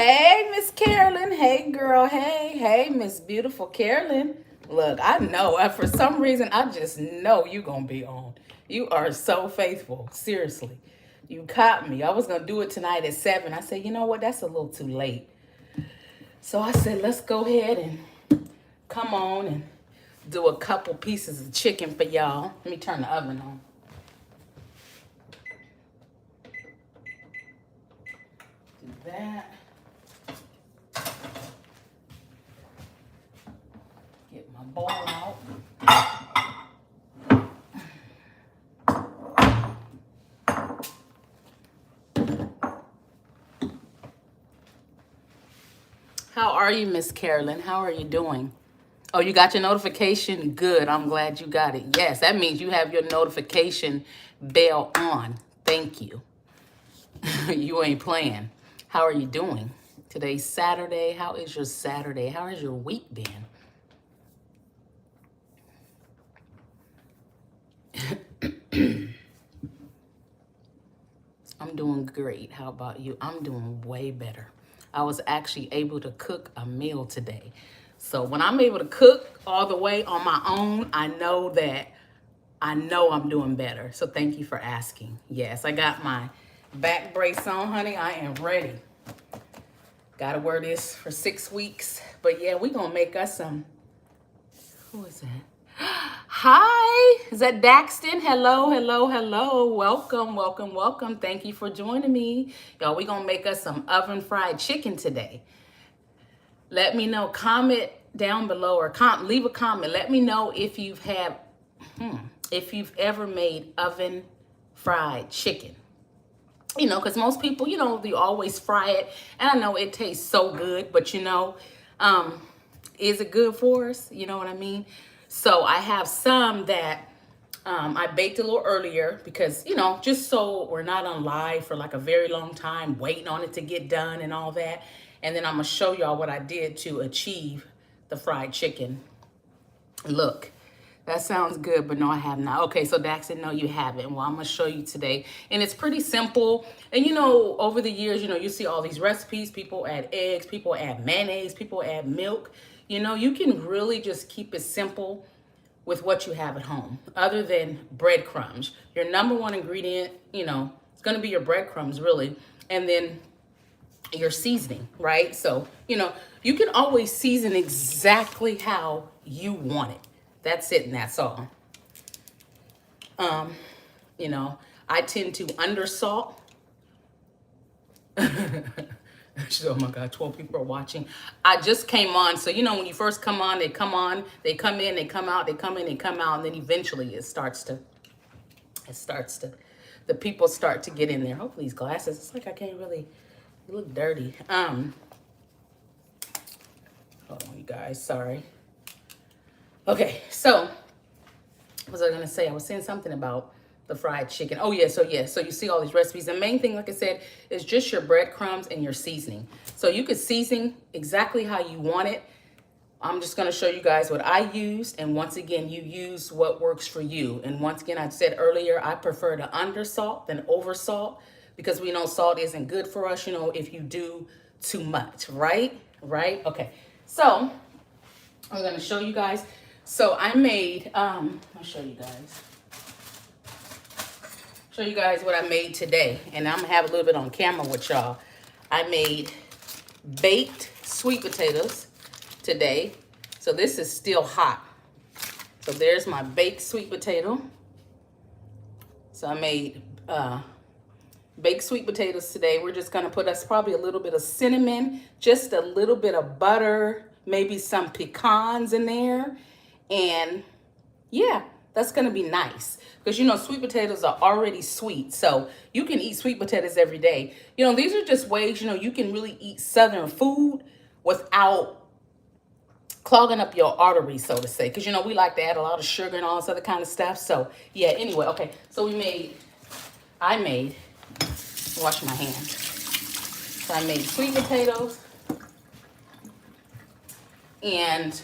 Hey, Miss Carolyn. Hey, girl. Hey, Miss Beautiful Carolyn. Look, I know. For some reason, I just know you gonna be on. You are so faithful. Seriously, you caught me. I was gonna do it tonight at 7. I said, you know what? That's a little too late. So I said, let's go ahead and come on and do a couple pieces of chicken for y'all. Let me turn the oven on. Do that. Get my bowl out. How are you, Miss Carolyn? How are you doing? Oh, you got your notification? Good. I'm glad you got it. Yes, that means you have your notification bell on. Thank you. You ain't playing. How are you doing? Today's Saturday. How is your Saturday? How has your week been? I'm doing great. How about you? I'm doing way better. I was actually able to cook a meal today. So when I'm able to cook all the way on my own, I know I'm doing better. So thank you for asking. Yes, I got my back brace on, honey. I am ready. Gotta wear this for 6 weeks. But yeah, we gonna make us some. Who is that? Hi, is that Daxton? Hello. Welcome. Thank you for joining me. Y'all, we gonna make us some oven fried chicken today. Let me know, comment down below or leave a comment. Let me know if you've ever made oven fried chicken. You know, because most people, you always fry it. And I know it tastes so good, but is it good for us? You know what I mean? So I have some that I baked a little earlier because, just so we're not on live for like a very long time, waiting on it to get done and all that. And then I'm going to show y'all what I did to achieve the fried chicken look. That sounds good, but no, I have not. Okay, so Daxton, no, you haven't. Well, I'm gonna show you today. And it's pretty simple. And over the years, you see all these recipes. People add eggs, people add mayonnaise, people add milk. You can really just keep it simple with what you have at home, other than breadcrumbs. Your number one ingredient, it's gonna be your breadcrumbs, really. And then your seasoning, right? So, you can always season exactly how you want it. That's it and that's all. Um, I tend to undersalt. Oh my God, 12 people are watching. I just came on. So, when you first come on, they come in, they come out, they come in, they come out. And then eventually the people start to get in there. Hopefully these glasses, it's like I can't really, they look dirty. Hold on, you guys, sorry. Okay, so what was I gonna say? I was saying something about the fried chicken. Oh yeah, so you see all these recipes. The main thing, like I said, is just your breadcrumbs and your seasoning. So you could season exactly how you want it. I'm just gonna show you guys what I used, and once again, you use what works for you. And once again, I said earlier, I prefer to undersalt than oversalt because we know salt isn't good for us, if you do too much, right? Right? Okay, so I'm gonna show you guys. So I made, I'll show you guys. Show you guys what I made today. And I'm gonna have a little bit on camera with y'all. I made baked sweet potatoes today. So this is still hot. So there's my baked sweet potato. So I made baked sweet potatoes today. We're just gonna put us probably a little bit of cinnamon, just a little bit of butter, maybe some pecans in there. And yeah, that's gonna be nice because sweet potatoes are already sweet, so you can eat sweet potatoes every day. These are just ways you can really eat Southern food without clogging up your arteries, so to say, because we like to add a lot of sugar and all this other kind of stuff. So yeah, anyway, okay, so I made wash my hands. So I made sweet potatoes, and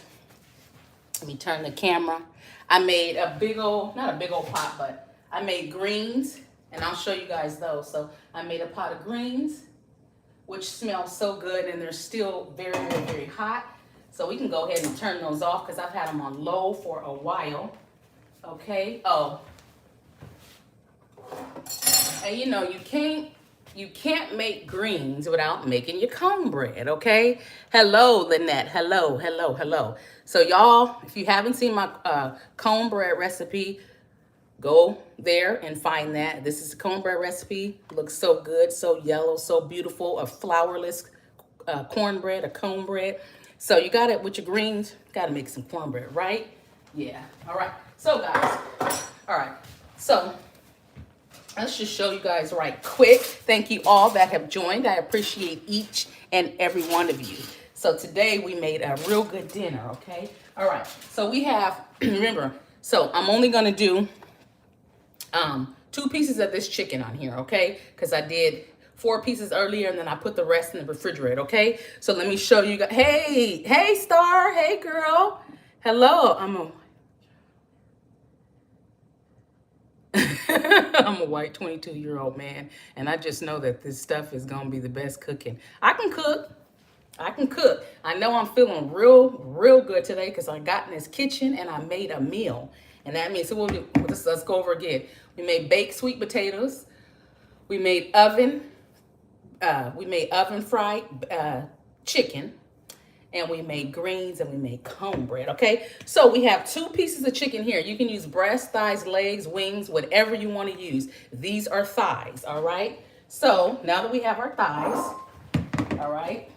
let me turn the camera. I made a big old, not a big old pot, but I made greens, and I'll show you guys those. So I made a pot of greens which smells so good, and they're still very, very, very hot. So we can go ahead and turn those off because I've had them on low for a while. Okay. Oh, and you know, you can't make greens without making your cornbread, okay? Hello, Lynette. Hello, hello, hello. So y'all, if you haven't seen my cornbread recipe, go there and find that. This is a cornbread recipe. Looks so good, so yellow, so beautiful. A flourless cornbread, a cornbread. So you got it with your greens. Got to make some cornbread, right? Yeah. All right. So guys, all right. So let's just show you guys right quick. Thank you all that have joined. I appreciate each and every one of you. So today we made a real good dinner, okay? All right, so we have, remember, so I'm only gonna do 2 pieces of this chicken on here, okay? Because I did 4 pieces earlier and then I put the rest in the refrigerator, okay? So let me show you guys. Hey, Star, hey girl. Hello, I'm a white 22-year-old man, and I just know that this stuff is gonna be the best cooking. I can cook. I know I'm feeling real good today because I got in this kitchen and I made a meal. And that means, so let's go over again. We made baked sweet potatoes. We made oven fried chicken. And we made greens and we made cornbread, okay? So we have 2 pieces of chicken here. You can use breast, thighs, legs, wings, whatever you want to use. These are thighs, all right? So now that we have our thighs, all right,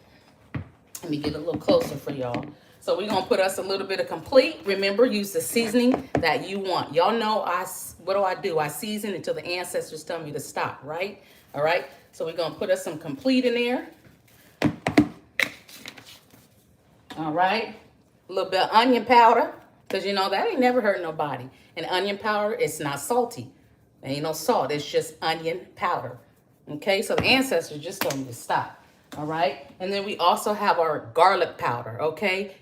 let me get a little closer for y'all. So we're going to put us a little bit of complete. Remember, use the seasoning that you want. Y'all know what do? I season until the ancestors tell me to stop, right? All right? So we're going to put us some complete in there. All right, a little bit of onion powder, because you know that ain't never hurt nobody. And onion powder, it's not salty. There ain't no salt, it's just onion powder. Okay, so the ancestors just told me to stop. All right, and then we also have our garlic powder, okay?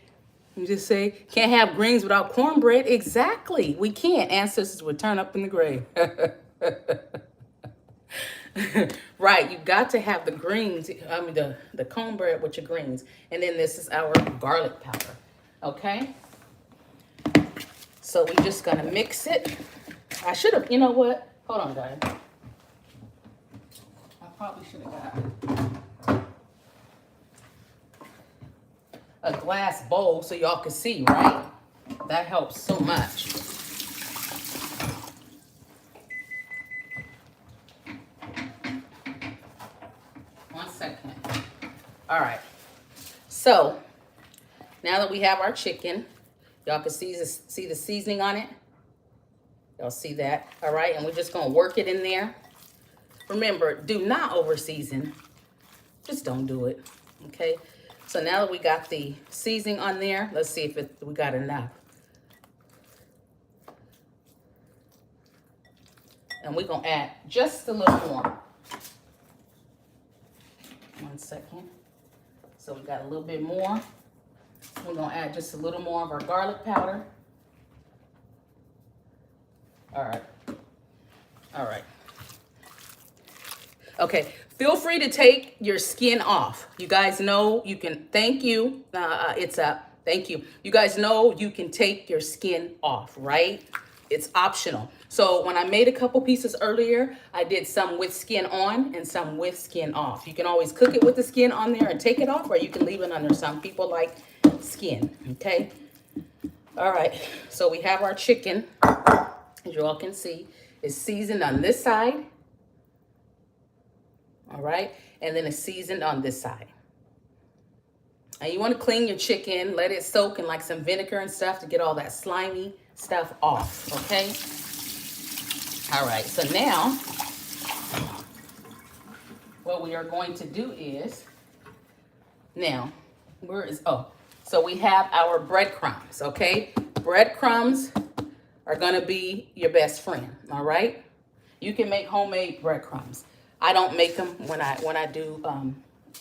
You just say, can't have greens without cornbread. Exactly, we can't. Ancestors would turn up in the grave. Right, you got to have the greens, the cornbread with your greens. And then this is our garlic powder, okay? So we're just gonna mix it. I should have, you know what? Hold on, guys. I probably should have got a glass bowl so y'all can see, right? That helps so much. All right, so now that we have our chicken, y'all can see the seasoning on it. Y'all see that? All right, and we're just gonna work it in there. Remember, do not over season. Just don't do it, okay? So now that we got the seasoning on there, let's see if we got enough. And we're gonna add just a little more. 1 second. So we got a little bit more. We're gonna add just a little more of our garlic powder. All right. Okay, feel free to take your skin off. You guys know you can, thank you. Thank you. You guys know you can take your skin off, right? It's optional. So when I made a couple pieces earlier, I did some with skin on and some with skin off. You can always cook it with the skin on there and take it off, or you can leave it under. Some people like skin, okay? All right, so we have our chicken, as you all can see, it's seasoned on this side. All right, and then it's seasoned on this side. And you want to clean your chicken, let it soak in like some vinegar and stuff to get all that slimy stuff off, okay? All right, so now what we are going to do is, so we have our breadcrumbs, okay? Breadcrumbs are gonna be your best friend, all right? You can make homemade breadcrumbs. I don't make them when I do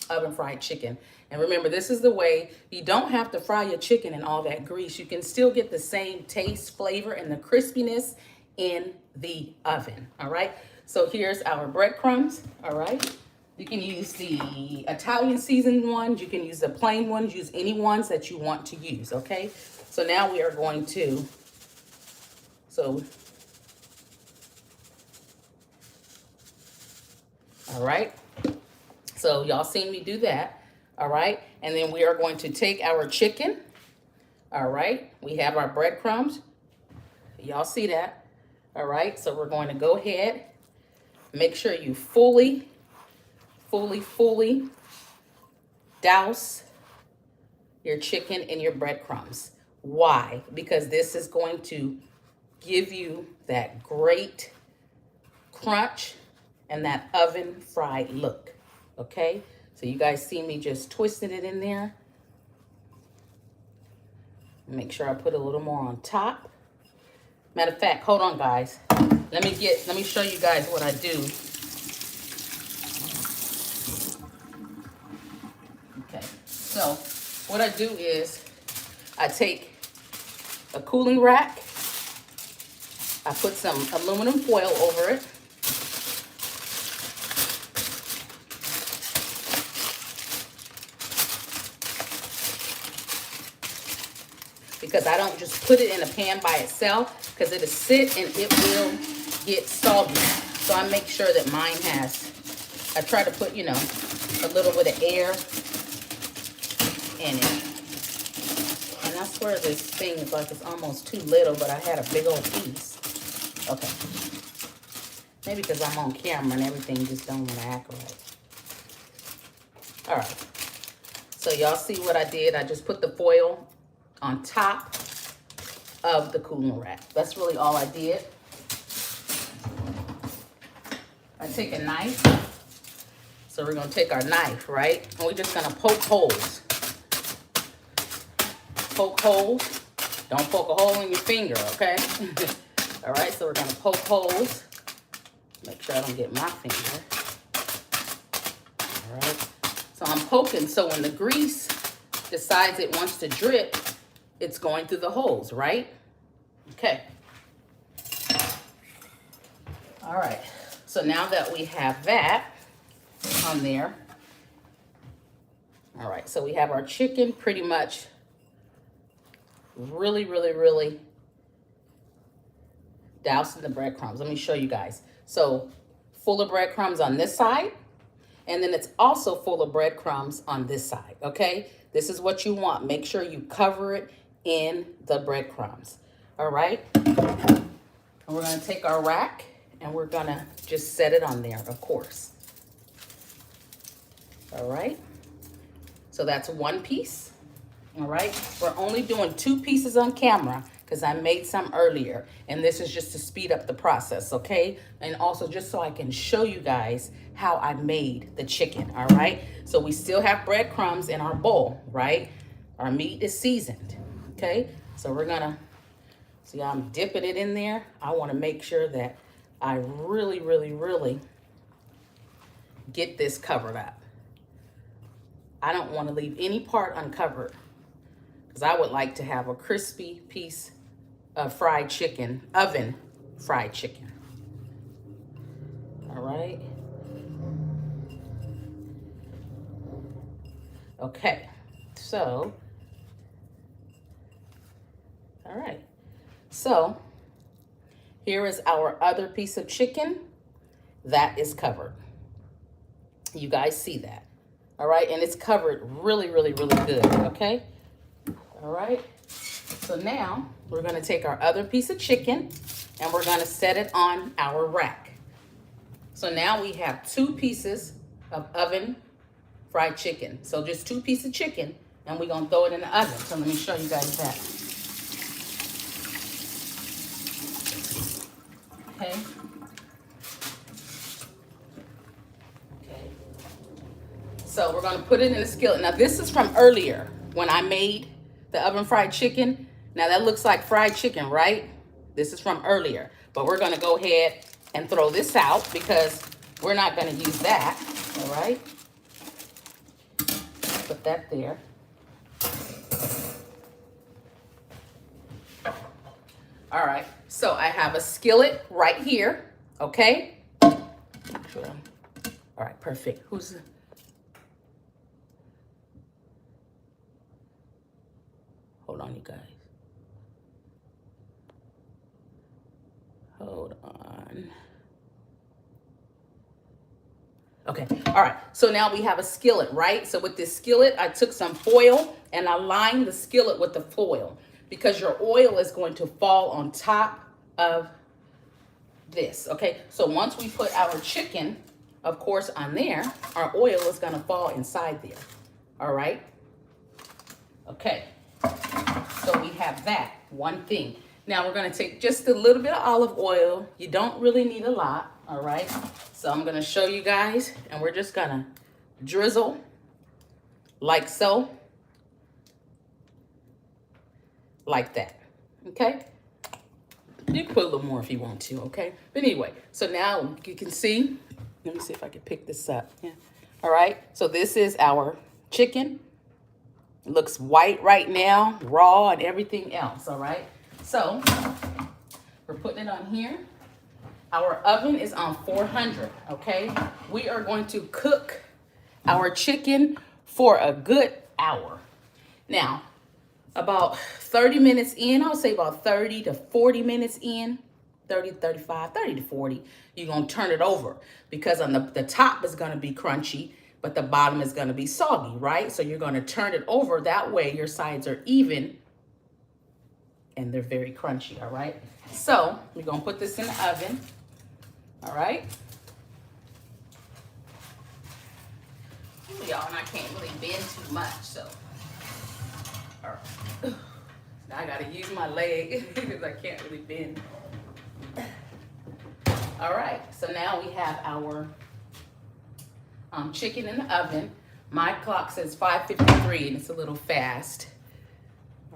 oven fried chicken. And remember, this is the way, you don't have to fry your chicken in all that grease. You can still get the same taste, flavor, and the crispiness in the oven, all right? So here's our breadcrumbs, all right? You can use the Italian seasoned ones. You can use the plain ones. Use any ones that you want to use, okay? So now we are going to, all right. So y'all seen me do that, all right? And then we are going to take our chicken, all right? We have our breadcrumbs. Y'all see that, all right? So we're going to go ahead, make sure you fully douse your chicken in your breadcrumbs. Why? Because this is going to give you that great crunch and that oven fried look, okay? So you guys see me just twisting it in there. Make sure I put a little more on top. Matter of fact, hold on guys. Let me show you guys what I do. Okay, so what I do is I take a cooling rack, I put some aluminum foil over it, because I don't just put it in a pan by itself, because it'll sit and it will get soggy. So I make sure that mine has, I try to put, you know, a little bit of air in it. And I swear this thing is like it's almost too little, but I had a big old piece. Okay. Maybe because I'm on camera and everything just don't want to act right. All right. So y'all see what I did? I just put the foil on top of the cooling rack. That's really all I did. I take a knife. So we're gonna take our knife, right? And we're just gonna poke holes. Poke holes. Don't poke a hole in your finger, okay? All right, so we're gonna poke holes. Make sure I don't get my finger. All right, so I'm poking, so when the grease decides it wants to drip, it's going through the holes, right? Okay. All right, so now that we have that on there, all right, so we have our chicken pretty much really doused in the breadcrumbs. Let me show you guys. So full of breadcrumbs on this side, and then it's also full of breadcrumbs on this side, okay? This is what you want. Make sure you cover it in the breadcrumbs, all right? And we're gonna take our rack and we're gonna just set it on there, of course. All right, so that's one piece, all right? We're only doing 2 pieces on camera because I made some earlier, and this is just to speed up the process, okay? And also just so I can show you guys how I made the chicken, all right? So we still have breadcrumbs in our bowl, right? Our meat is seasoned, okay? So we're gonna, see I'm dipping it in there. I wanna make sure that I really get this covered up. I don't wanna leave any part uncovered because I would like to have a crispy piece of fried chicken, oven fried chicken. All right. Okay, so, all right. So, here is our other piece of chicken that is covered. You guys see that, all right? And it's covered really good, okay? All right, so now we're gonna take our other piece of chicken and we're gonna set it on our rack. So now we have 2 pieces of oven fried chicken. So just 2 pieces of chicken and we're gonna throw it in the oven. So let me show you guys that. Okay. Okay. So we're gonna put it in a skillet. Now this is from earlier when I made the oven fried chicken. Now that looks like fried chicken, right? This is from earlier, but we're gonna go ahead and throw this out because we're not gonna use that, all right? Put that there. All right, so I have a skillet right here, okay? Sure. All right, perfect. Hold on, you guys. Hold on. Okay, all right, so now we have a skillet, right? So with this skillet, I took some foil and I lined the skillet with the foil because your oil is going to fall on top of this, okay? So once we put our chicken, of course, on there, our oil is gonna fall inside there, all right? Okay, so we have that one thing. Now we're gonna take just a little bit of olive oil. You don't really need a lot, all right? So I'm gonna show you guys, and we're just gonna drizzle like so, like that, okay? You can put a little more if you want to, okay? But anyway, so now you can see, let me see if I can pick this up. Yeah. All right, so this is our chicken. It looks white right now, raw and everything else, all right? So we're putting it on here. Our oven is on 400, okay? We are going to cook our chicken for a good hour. Now, about 30 minutes in, I'll say about 30 to 40 minutes in, 30 to 35, 30 to 40, you're gonna turn it over because on the top is gonna be crunchy, but the bottom is gonna be soggy, right? So you're gonna turn it over, that way your sides are even and they're very crunchy, all right? So we're gonna put this in the oven, all right? Y'all, and I can't really bend too much, so. All right. Now I gotta use my leg because I can't really bend. All right, so now we have our chicken in the oven. My clock says 5:53 and it's a little fast.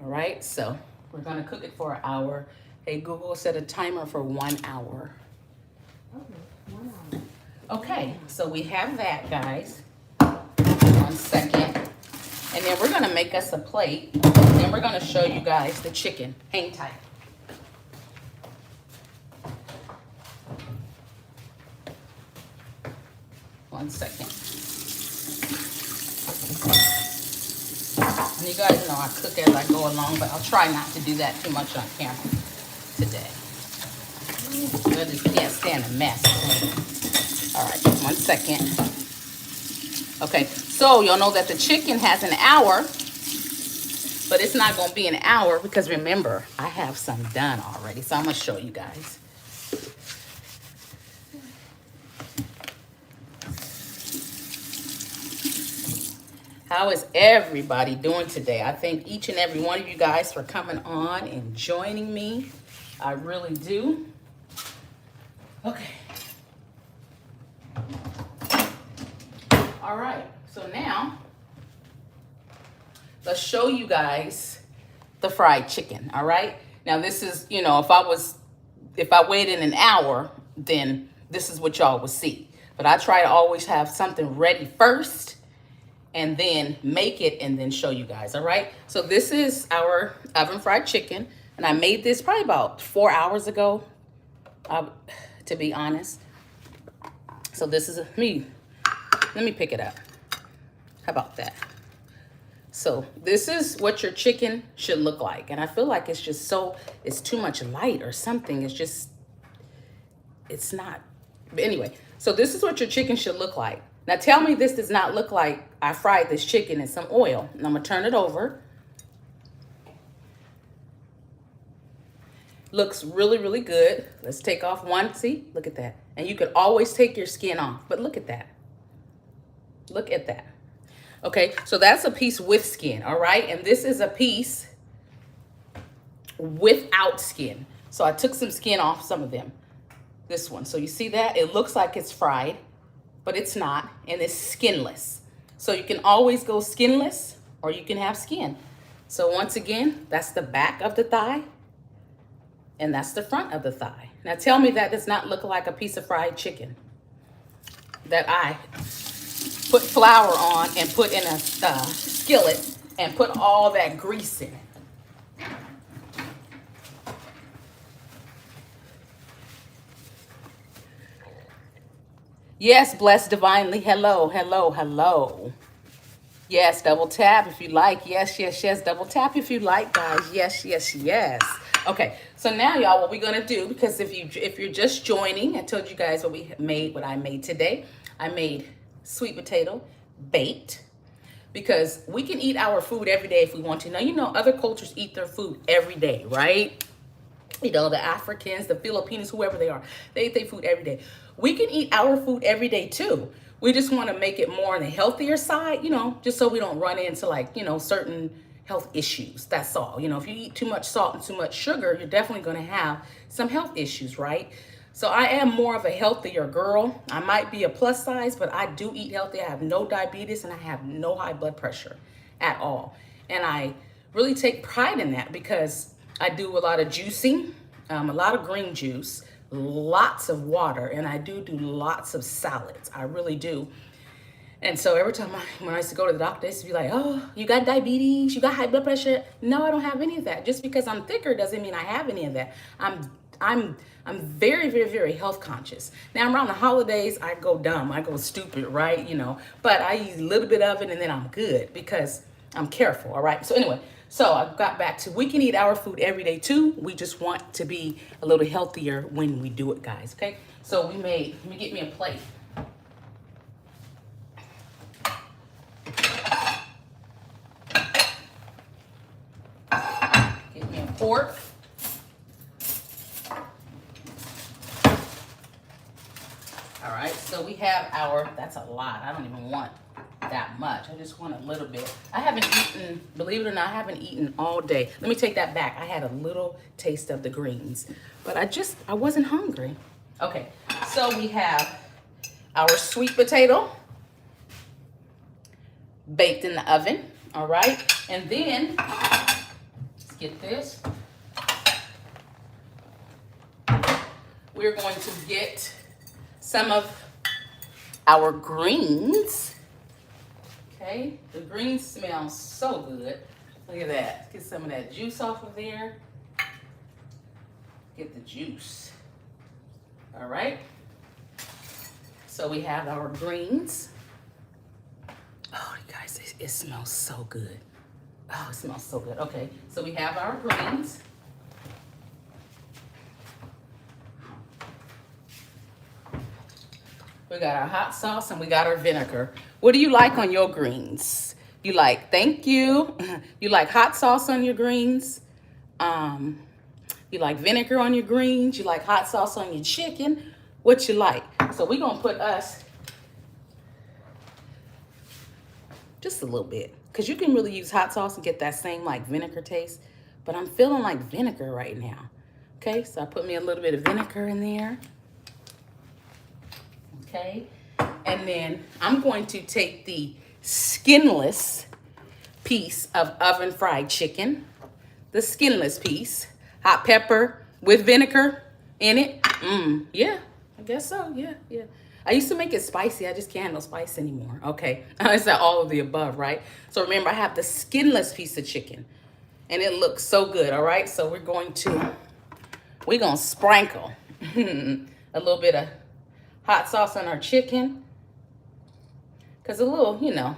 All right, so we're gonna cook it for an hour. Hey, Google, set a timer for 1 hour. Okay, 1 hour. Okay, so we have that, guys. 1 second. And then we're gonna make us a plate. And then we're gonna show you guys the chicken. Hang tight. One second. And you guys know I cook as I go along, but I'll try not to do that too much on camera today. I just can't stand a mess. All right, 1 second. Okay, so you'll know that the chicken has an hour, but it's not gonna be an hour because remember, I have some done already. So I'm gonna show you guys. How is everybody doing today? I thank each and every one of you guys for coming on and joining me. I really do. Okay. All right, so now let's show you guys the fried chicken, all right? Now this is, you know, if I waited an hour, then this is what y'all would see. But I try to always have something ready first and then make it and then show you guys, all right? So this is our oven fried chicken, and I made this probably about 4 hours ago, to be honest. So this is let me pick it up. How about that? So this is what your chicken should look like. And I feel like it's just it's too much light or something. It's not. But anyway, so this is what your chicken should look like. Now tell me this does not look like I fried this chicken in some oil. And I'm gonna turn it over. Looks really, really good. Let's take off one, see, look at that. And you could always take your skin off, but look at that. Look at that. Okay, so that's a piece with skin, all right? And this is a piece without skin. So I took some skin off some of them. This one, so you see that? It looks like it's fried, but it's not, and it's skinless. So you can always go skinless or you can have skin. So once again, that's the back of the thigh and that's the front of the thigh. Now tell me that does not look like a piece of fried chicken that I put flour on and put in a skillet and put all that grease in it. Yes, blessed divinely. Hello, hello, hello. Yes, double tap if you like. Yes, yes, yes. Double tap if you like, guys. Yes, yes, yes. Okay, so now, y'all, what we're gonna do, because if you're just joining, I told you guys what I made today. I made sweet potato baked, because we can eat our food every day if we want to. Now, you know, other cultures eat their food every day, right? You know, the Africans, the Filipinos, whoever they are, they eat their food every day. We can eat our food every day too. We just want to make it more on the healthier side, you know, just so we don't run into, like, you know, certain health issues. That's all. You know, if you eat too much salt and too much sugar, you're definitely going to have some health issues, right? So I am more of a healthier girl. I might be a plus size, but I do eat healthy. I have no diabetes and I have no high blood pressure at all. And I really take pride in that, because I do a lot of juicing, a lot of green juice, lots of water, and I do lots of salads. I really do. And so every time when I used to go to the doctor, they used to be like, "Oh, you got diabetes? You got high blood pressure?" No, I don't have any of that. Just because I'm thicker doesn't mean I have any of that. I'm very, very, very health conscious. Now, around the holidays, I go dumb. I go stupid, right? You know, but I use a little bit of it and then I'm good, because I'm careful, all right? So anyway, so I got back to, we can eat our food every day too. We just want to be a little healthier when we do it, guys, okay? So let me get me a plate. Get me a fork. All right, so we have that's a lot. I don't even want that much. I just want a little bit. I haven't eaten, believe it or not, I haven't eaten all day. Let me take that back. I had a little taste of the greens, but I wasn't hungry. Okay, so we have our sweet potato baked in the oven, all right? And then, let's get this. We're going to get some of our greens. Okay, the greens smell so good. Look at that. Get some of that juice off of there. Get the juice. All right. So we have our greens. Oh, you guys, it smells so good. Oh, it smells so good. Okay, so we have our greens. We got our hot sauce and we got our vinegar. What do you like on your greens? You like, thank you. You like hot sauce on your greens? You like vinegar on your greens? You like hot sauce on your chicken? What you like? So we're gonna put us just a little bit, because you can really use hot sauce and get that same like vinegar taste, but I'm feeling like vinegar right now. Okay, so I put me a little bit of vinegar in there. Okay, and then I'm going to take the skinless piece of oven fried chicken, the skinless piece, hot pepper with vinegar in it. Yeah, I guess so. Yeah. I used to make it spicy. I just can't handle spice anymore. Okay, I said all of the above, right? So remember, I have the skinless piece of chicken, and it looks so good. All right, so we're gonna sprinkle a little bit of hot sauce on our chicken, because a little, you know,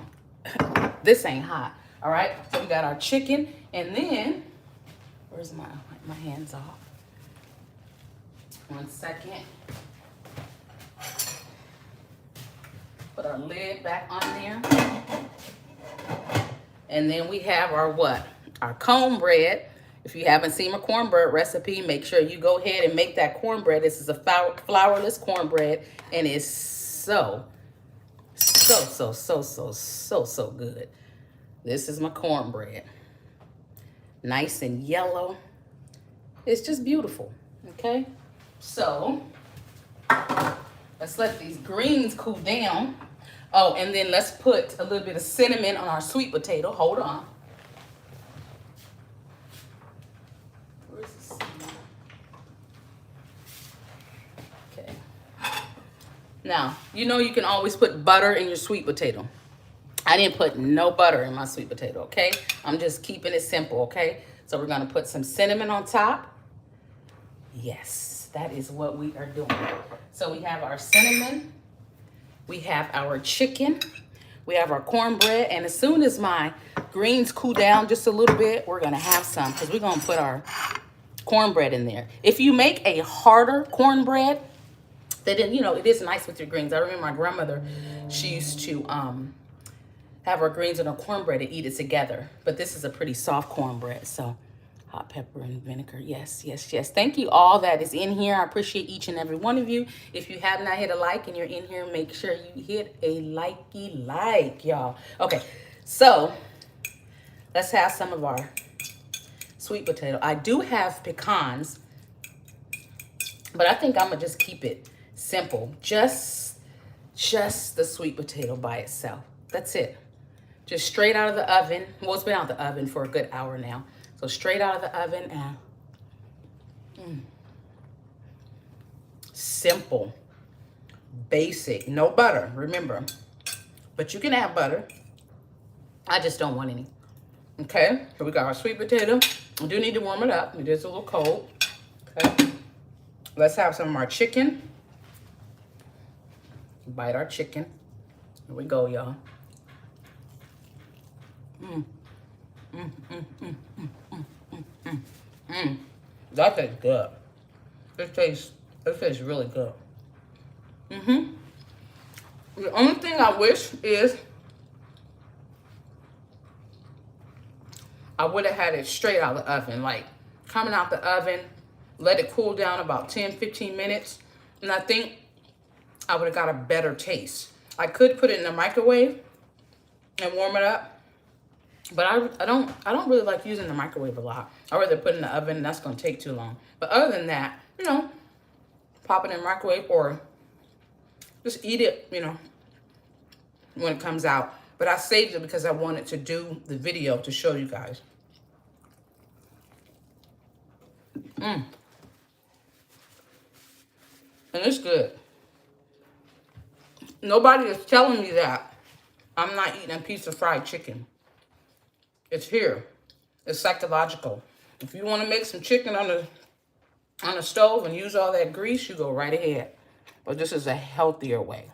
this ain't hot. All right, so we got our chicken, and then, where's my hands off? 1 second. Put our lid back on there. And then we have our what? Our cornbread. If you haven't seen my cornbread recipe, make sure you go ahead and make that cornbread. This is a flourless cornbread, and it's so good. This is my cornbread. Nice and yellow. It's just beautiful, okay? So, let's let these greens cool down. Oh, and then let's put a little bit of cinnamon on our sweet potato. Hold on. Where's the cinnamon? Okay. Now, you know you can always put butter in your sweet potato. I didn't put no butter in my sweet potato, okay? I'm just keeping it simple, okay? So we're gonna put some cinnamon on top. Yes, that is what we are doing. So we have our cinnamon. We have our chicken. We have our cornbread. And as soon as my greens cool down just a little bit, we're going to have some because we're going to put our cornbread in there. If you make a harder cornbread, then, you know, it is nice with your greens. I remember my grandmother, she used to have her greens and her cornbread and eat it together. But this is a pretty soft cornbread, so hot pepper and vinegar. Yes, yes, yes. Thank you all that is in here. I appreciate each and every one of you. If you have not hit a like and you're in here, make sure you hit a likey like, y'all. Okay, so let's have some of our sweet potato. I do have pecans, but I think I'm gonna just keep it simple. Just the sweet potato by itself. That's it. Just straight out of the oven. Well, it's been out of the oven for a good hour now. So straight out of the oven and simple, basic, no butter, remember. But you can add butter. I just don't want any. Okay, so we got our sweet potato. We do need to warm it up. It is a little cold. Okay, let's have some of our chicken. Bite our chicken. Here we go, y'all. That tastes good. It tastes really good. The only thing I wish is I would have had it straight out of the oven, like coming out the oven, let it cool down about 10-15 minutes, and I think I would have got a better taste. I could put it in the microwave and warm it up, but I don't really like using the microwave a lot. I'd rather put it in the oven, and that's gonna take too long. But other than that, you know, pop it in the microwave or just eat it, you know, when it comes out. But I saved it because I wanted to do the video to show you guys. And it's good. Nobody is telling me that I'm not eating a piece of fried chicken. It's here. It's psychological. If you want to make some chicken on the stove and use all that grease, you go right ahead. But this is a healthier way.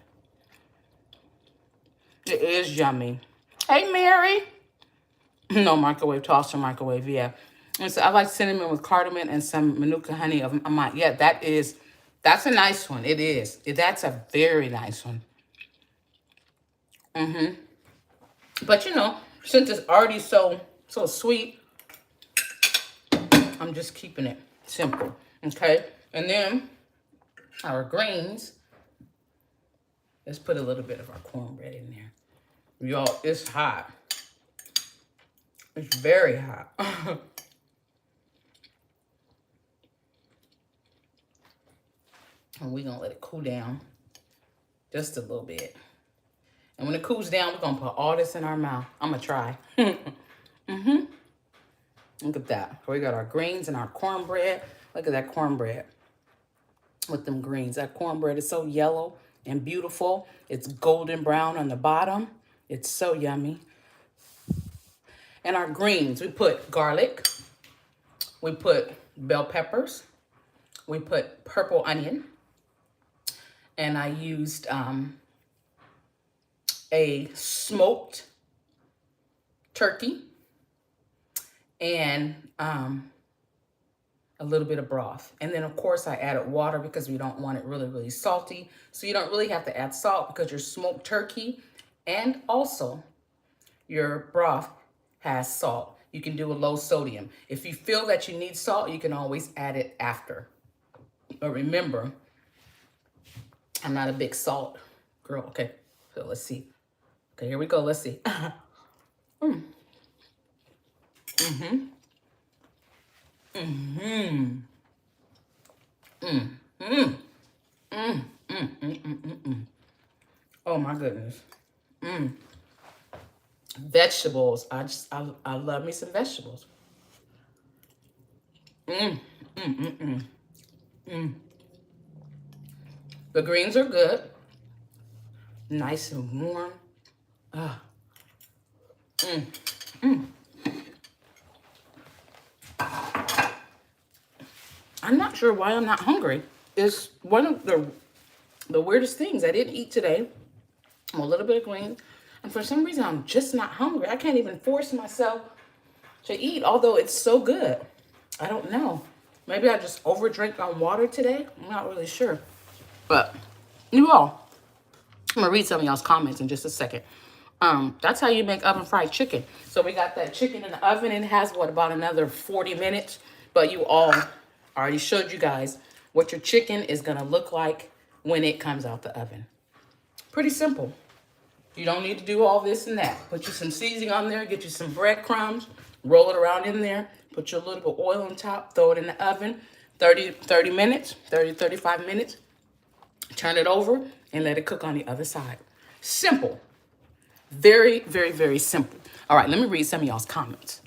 It is yummy. Hey, Mary. No, microwave, toaster microwave, yeah. And so I like cinnamon with cardamom and some Manuka honey of mine. Yeah, that's a nice one. It is. That's a very nice one. But you know, since it's already so sweet, I'm just keeping it simple. Okay? And then our greens. Let's put a little bit of our cornbread in there. Y'all, it's hot. It's very hot. And we're gonna let it cool down just a little bit. And when it cools down, we're gonna put all this in our mouth. I'm gonna try. Look at that. We got our greens and our cornbread. Look at that cornbread with them greens. That cornbread is so yellow and beautiful. It's golden brown on the bottom. It's so yummy. And our greens, we put garlic. We put bell peppers. We put purple onion. And I used a smoked turkey and a little bit of broth. And then, of course, I added water because we don't want it really, really salty. So you don't really have to add salt because your smoked turkey and also your broth has salt. You can do a low sodium. If you feel that you need salt, you can always add it after. But remember, I'm not a big salt girl. Okay, so let's see. Okay, here we go. Let's see. Oh my goodness. Vegetables. I love me some vegetables. The greens are good. Nice and warm. I'm not sure why I'm not hungry. It's one of the weirdest things. I didn't eat today. I'm a little bit of greens. And for some reason, I'm just not hungry. I can't even force myself to eat, although it's so good. I don't know. Maybe I just overdrank on water today. I'm not really sure. But you all, I'm gonna read some of y'all's comments in just a second. That's how you make oven fried chicken. So we got that chicken in the oven, and it has what, about another 40 minutes. But you all, I already showed you guys what your chicken is gonna look like when it comes out the oven. Pretty simple. You don't need to do all this and that. Put you some seasoning on there, get you some breadcrumbs, roll it around in there, put your little bit of oil on top, throw it in the oven, 30 minutes, 35 minutes. Turn it over and let it cook on the other side. Simple. Very, very, very simple. All right, let me read some of y'all's comments.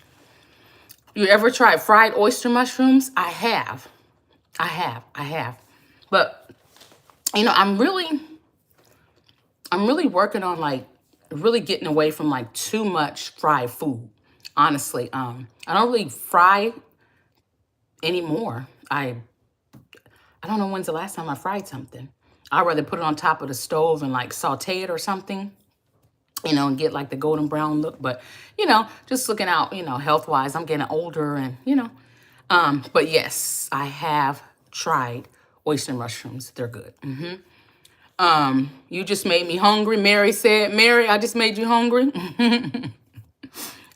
You ever tried fried oyster mushrooms? I have. But, you know, I'm really working on like really getting away from like too much fried food. Honestly, I don't really fry anymore. I don't know when's the last time I fried something. I'd rather put it on top of the stove and like saute it or something, you know, and get like the golden brown look. But, you know, just looking out, you know, health-wise, I'm getting older and, you know. But yes, I have tried oyster mushrooms. They're good. You just made me hungry. Mary said, Mary, I just made you hungry.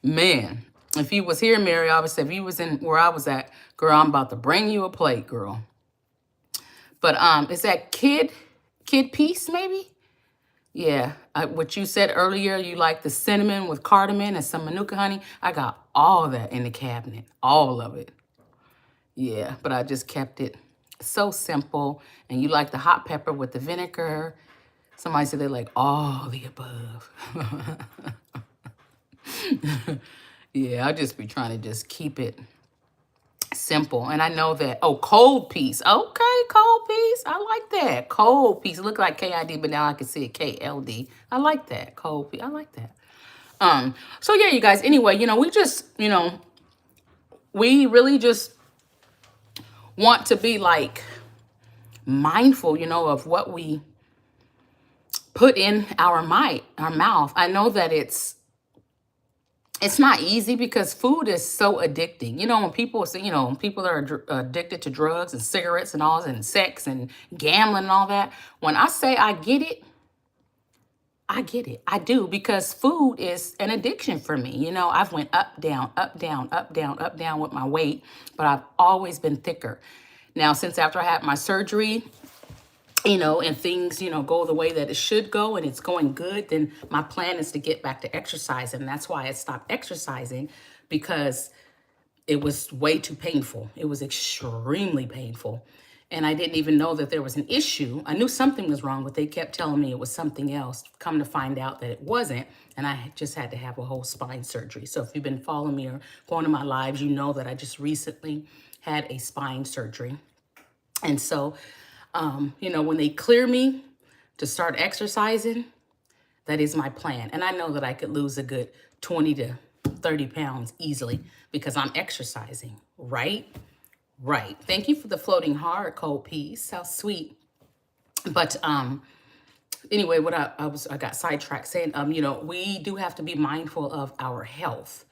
Man, if you was here, Mary, obviously, if you was in where I was at, girl, I'm about to bring you a plate, girl. But is that kid piece maybe? Yeah, what you said earlier, you like the cinnamon with cardamom and some manuka honey. I got all that in the cabinet, all of it. Yeah, but I just kept it so simple. And you like the hot pepper with the vinegar. Somebody said they like all the above. Yeah, I just be trying to just keep it simple. And I know that, oh, cold piece. Okay, cold piece. I like that. Cold piece. It looked like KID, but now I can see it KLD. I like that. Cold piece. I like that. So yeah, you guys, anyway, you know, we just, you know, we really just want to be like mindful, you know, of what we put in our mouth. I know that it's not easy because food is so addicting. You know, when people say, you know, when people are addicted to drugs and cigarettes and all, and sex and gambling and all that, when I say I get it, I get it. I do, because food is an addiction for me. You know, I've went up, down, up, down, up, down, up, down with my weight, but I've always been thicker. Now, since after I had my surgery, you know, and things, you know, go the way that it should go and it's going good, then my plan is to get back to exercising. And that's why I stopped exercising, because it was way too painful. It was extremely painful. And I didn't even know that there was an issue. I knew something was wrong, but they kept telling me it was something else. Come to find out that it wasn't. And I just had to have a whole spine surgery. So if you've been following me or going to my lives, you know that I just recently had a spine surgery. And so, you know, when they clear me to start exercising, that is my plan. And I know that I could lose a good 20 to 30 pounds easily because I'm exercising, right? Right. Thank you for the floating heart, cold piece. How sweet. But anyway, what I got sidetracked saying, you know, we do have to be mindful of our health.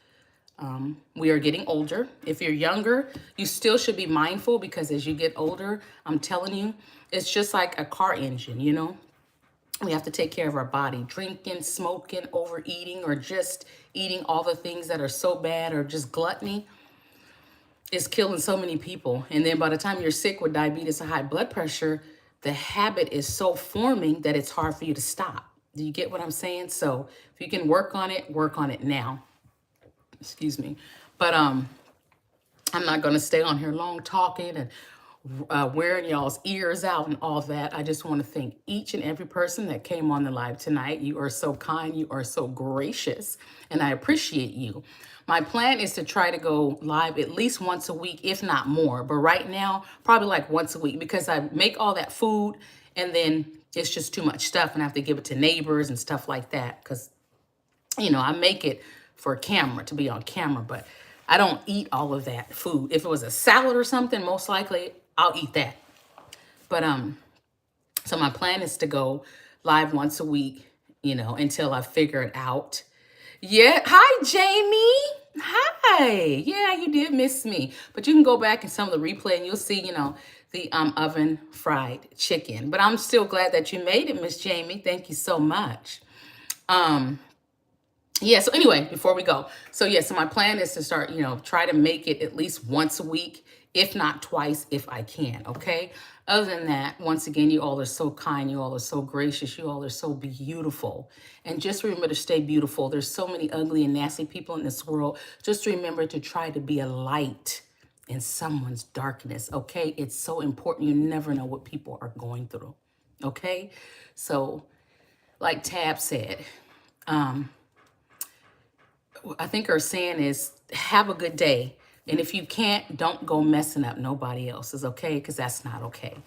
We are getting older. If you're younger, you still should be mindful, because as you get older, I'm telling you, it's just like a car engine, you know? We have to take care of our body. Drinking, smoking, overeating, or just eating all the things that are so bad, or just gluttony, is killing so many people. And then by the time you're sick with diabetes or high blood pressure, the habit is so forming that it's hard for you to stop. Do you get what I'm saying? So if you can work on it now. Excuse me. But I'm not going to stay on here long talking and wearing y'all's ears out and all that. I just want to thank each and every person that came on the live tonight. You are so kind. You are so gracious. And I appreciate you. My plan is to try to go live at least once a week, if not more. But right now, probably like once a week, because I make all that food and then it's just too much stuff and I have to give it to neighbors and stuff like that. Because, you know, I make it for camera, to be on camera, but I don't eat all of that food. If it was a salad or something, most likely I'll eat that. But so my plan is to go live once a week, you know, until I figure it out. Yeah. Hi, Jamie. Hi. Yeah, you did miss me. But you can go back in some of the replay and you'll see, you know, the oven fried chicken. But I'm still glad that you made it, Miss Jamie. Thank you so much. Yeah, so anyway, before we go. So yeah, so my plan is to start, you know, try to make it at least once a week, if not twice, if I can, okay? Other than that, once again, you all are so kind. You all are so gracious. You all are so beautiful. And just remember to stay beautiful. There's so many ugly and nasty people in this world. Just remember to try to be a light in someone's darkness, okay? It's so important. You never know what people are going through, okay? So like Tab said, I think her saying is have a good day. And if you can't, don't go messing up nobody else's, okay? Because that's not okay.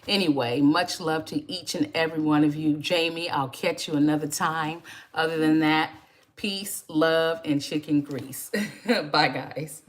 Anyway, much love to each and every one of you. Jamie, I'll catch you another time. Other than that, peace, love, and chicken grease. Bye, guys.